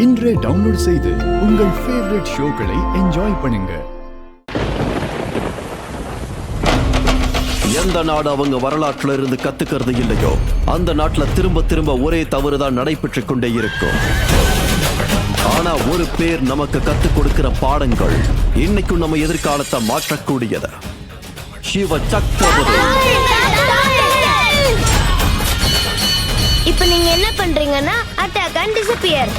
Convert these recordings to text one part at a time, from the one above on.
இன்றே டவுன்லோட் செய்து உங்கள் ஃபேவரட் ஷோக்களை என்ஜாய் பண்ணுங்க. எந்த நாடு அவங்க வரலாற்றுல இருந்து கத்துக்கிறது இல்லையோ அந்த நாட்டுல திரும்ப திரும்ப ஒரே தவறுதான் நடைபெற்றுக் கொண்டே இருக்கும். ஆனா ஒரு பேர் நமக்கு கத்துக் கொடுக்கிற பாடங்கள் இன்னைக்கும் நம்ம எதிர்காலத்தை மாற்றக்கூடியது. சிவ சக்கரவர்த்தி. இப்ப நீங்க என்ன பண்றீங்கன்னா அட்டாக் அண்ட் டிஸப்பியர்.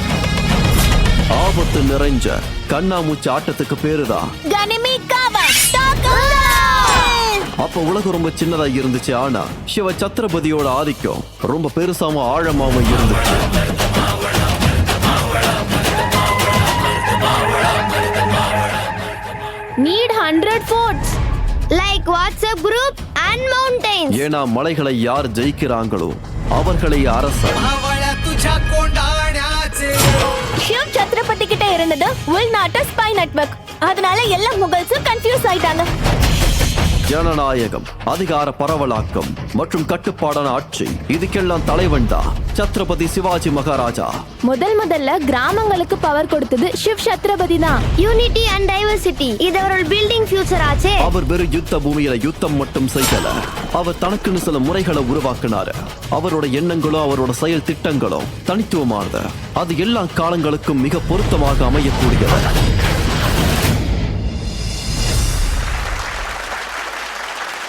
ஆபத்து நிறைஞ்ச கண்ணாமூச்சி ஆட்டத்துக்கு பேருதான் கனிமி கவர். அப்ப உலகம் ரொம்ப சின்னதா இருந்துச்சு. ஆனா சிவ சத்ரபதியோட ஆதிக்கம் ரொம்ப பெருசாம ஆழமாவும் இருந்துச்சு. Need 100 forts like WhatsApp group and mountains. ஏன்னா மலைகளை யார் ஜெயிக்கிறாங்களோ அவர்களை அரசர். ஷிவ் சத்ரபதி கிட்ட இருந்தது உள்நாட்டு ஸ்பை நெட்வொர்க். அதனால எல்லா முகல்ஸும் கன்ஃபியூஸ் ஆயிட்டாங்க. ஜனநாயகம், அதிகார பரவலாக்கம் மற்றும் கட்டுப்பாடான ஆட்சி, இதுக்கெல்லாம் தலைவன் தான் சத்ரபதி சிவாஜி மகாராஜா. முதல்ல கிராமங்களுக்கு பவர் கொடுத்தது ஷிவ் சத்ரபதி தான். யூனிட்டி அண்ட் டைவர்சிட்டி, இது அவரோட பில்டிங் ஃபியூச்சர் ஆச்சே. அவர் வெறும் யுத்த பூமியில யுத்தம் மட்டும் செய்யல, அவர் தனக்குன்னு சில முறைகளை உருவாக்கினாரு. அவரோட எண்ணங்களும் அவரோட செயல் திட்டங்களும் தனித்துவமானது. அது எல்லா காலங்களுக்கும் மிக பொருத்தமாக அமையக்கூடியது.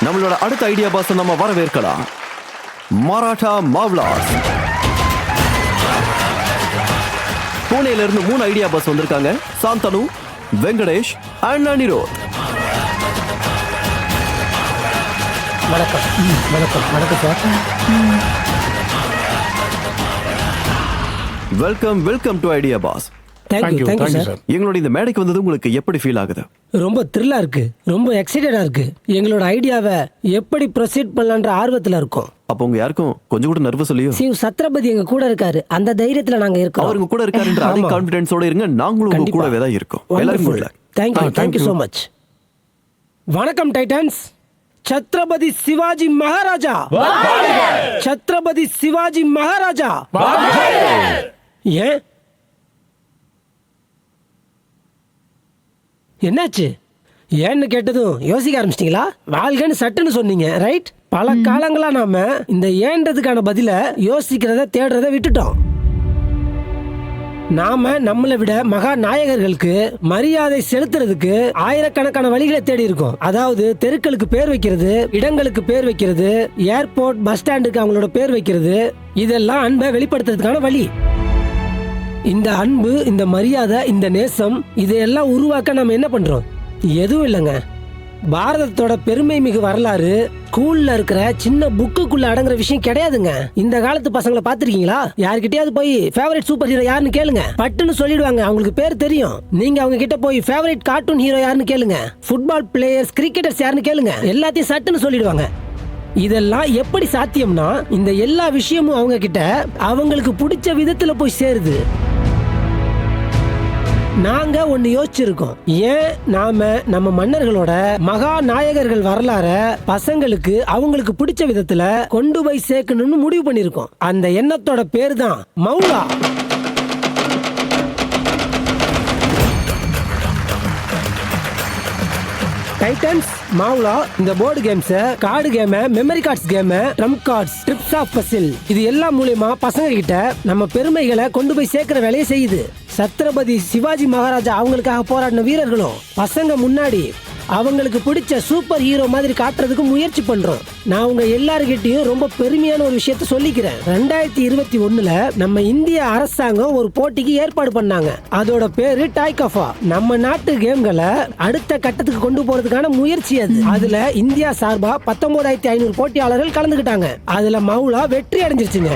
நம்மளோட அடுத்த ஐடியா பாஸ் நம்ம வரவேற்கலாம். மராட்டா மாவ்லாஸ். புனேல இருந்து 3 ஐடியா பாஸ் வந்திருக்காங்க. சாந்தனு, வெங்கடேஷ் அண்ட் அனிரோத். வணக்கம். வணக்கம் sir. Welcome to idea boss. Thank you sir. எங்களோட இந்த மேடைக்கு வந்தது உங்களுக்கு எப்படி ஃபீல் ஆகுது? ரொம்ப த்ரில்லா இருக்கு, ரொம்ப எக்ஸைட்டடா இருக்கு. எங்களோட ஐடியாவை எப்படி ப்ரொசீட் பண்ணலான்ற ஆர்வத்துல இருக்கோம். அப்போ உங்க யாருக்கும் கொஞ்சம் கூட நர்வஸ் இல்லையோ? சிவ் சத்ரபதி எங்க கூட இருக்காரு, அந்த தைரியத்துல நாங்க இருக்கோம். அவருங்க கூட இருக்காருன்ற அதே கான்ஃபிடன்ஸோட இருங்க. நாங்களும் உங்க கூடவே தான் இருக்கோம். எல்லாரும் கூட. Thank you so much. வணக்கம் டைட்டன்ஸ். சத்ரபதி சிவாஜி மகாராஜா. சத்ரபதி சிவாஜி மகாராஜா. ஏன் என்னாச்சு? ஏன்னு கேட்டதும் யோசிக்க ஆரம்பிச்சிட்டீங்களா? வாழ்க்கைன்னு சட்டுன்னு சொன்னீங்க, ரைட்? பல காலங்களா நாம இந்த ஏன்றதுக்கான பதில யோசிக்கிறத தேடுறத விட்டுட்டோம். நாம நம்மளை விட மகா நாயகர்களுக்கு மரியாதை செலுத்துறதுக்கு ஆயிரக்கணக்கான வழிகளை தேடி இருக்கோம். அதாவது தெருக்களுக்கு பேர் வைக்கிறது, இடங்களுக்கு பேர் வைக்கிறது, ஏர்போர்ட், பஸ் ஸ்டாண்டுக்கு அவங்களோட பேர் வைக்கிறது, இதெல்லாம் அன்பை வெளிப்படுத்துறதுக்கான வழி. இந்த அன்பு, இந்த மரியாதை, இந்த நேசம், இதையெல்லாம் உருவாக்க நம்ம என்ன பண்றோம்? எதுவும் இல்லைங்க. பாரதத்தோட பெருமை மிகு வரலாறு ஸ்கூல்ல இருக்கிற சின்ன புக்குக்குள்ள அடங்குற விஷயம் கிடையாதுங்க. இந்த காலத்து பசங்களை பாத்திருக்கீங்களா? யார்கிட்டயாவது போய் ஃபேவரட் சூப்பர் ஹீரோ யாருன்னு கேளுங்க, பட்டுன்னு சொல்லிடுவாங்க. அவங்களுக்கு பேர் தெரியும். நீங்க அவங்க கிட்ட போய் ஃபேவரட் கார்ட்டூன் ஹீரோ யாருன்னு கேளுங்க, ஃபுட்பால் பிளேயர்ஸ், கிரிக்கெட்டர்ஸ் யாருன்னு கேளுங்க, எல்லாத்தையும் சட்டுன்னு சொல்லிடுவாங்க. இதெல்லாம் எப்படி சாத்தியம்னா இந்த எல்லா விஷயமும் அவங்க கிட்ட அவங்களுக்கு பிடிச்ச விதத்துல போய் சேருது. நாங்க ஒன்னு யோசிச்சிருக்கோம். ஏன் நாம நம்ம மன்னர்களோட மகா நாயகர்கள் வரலாற பசங்களுக்கு அவங்களுக்கு பிடிச்ச விதத்துல கொண்டு போய் சேர்க்கணும்னு முடிவு பண்ணிருக்கோம். அந்த எண்ணத்தோட பேரு தான் மௌலா. டைட்டன்ஸ் மாவுலா இந்த board games, card game, memory cards game, trump cards, trips of puzzle, இது எல்லாம் மூலமா பசங்க கிட்ட நம்ம பெருமைகளை கொண்டு போய் சேர்க்கிற வேலையை செய்யுது. சத்ரபதி சிவாஜி மகாராஜா அவங்களுக்காக போராடின வீரர்களும் பசங்க முன்னாடி அவங்களுக்கு பிடிச்ச சூப்பர் ஹீரோ மாதிரி காட்டுறதுக்கு முயற்சி பண்றோம். நான் உங்க எல்லார்கிட்டையும் ரொம்ப பெருமையான ஒரு விஷயத்த சொல்லிக்கிறேன். 2021 நம்ம இந்திய அரசாங்கம் ஒரு போட்டிக்கு ஏற்பாடு பண்ணாங்க. அதோட பேரு டாய்கஃபா. நம்ம நாட்டு கேம்களை அடுத்த கட்டத்துக்கு கொண்டு போறதுக்கான முயற்சி அது. அதுல இந்தியா சார்பா 19,500 போட்டியாளர்கள் கலந்துக்கிட்டாங்க. அதுல மௌலா வெற்றி அடைஞ்சிருச்சுங்க.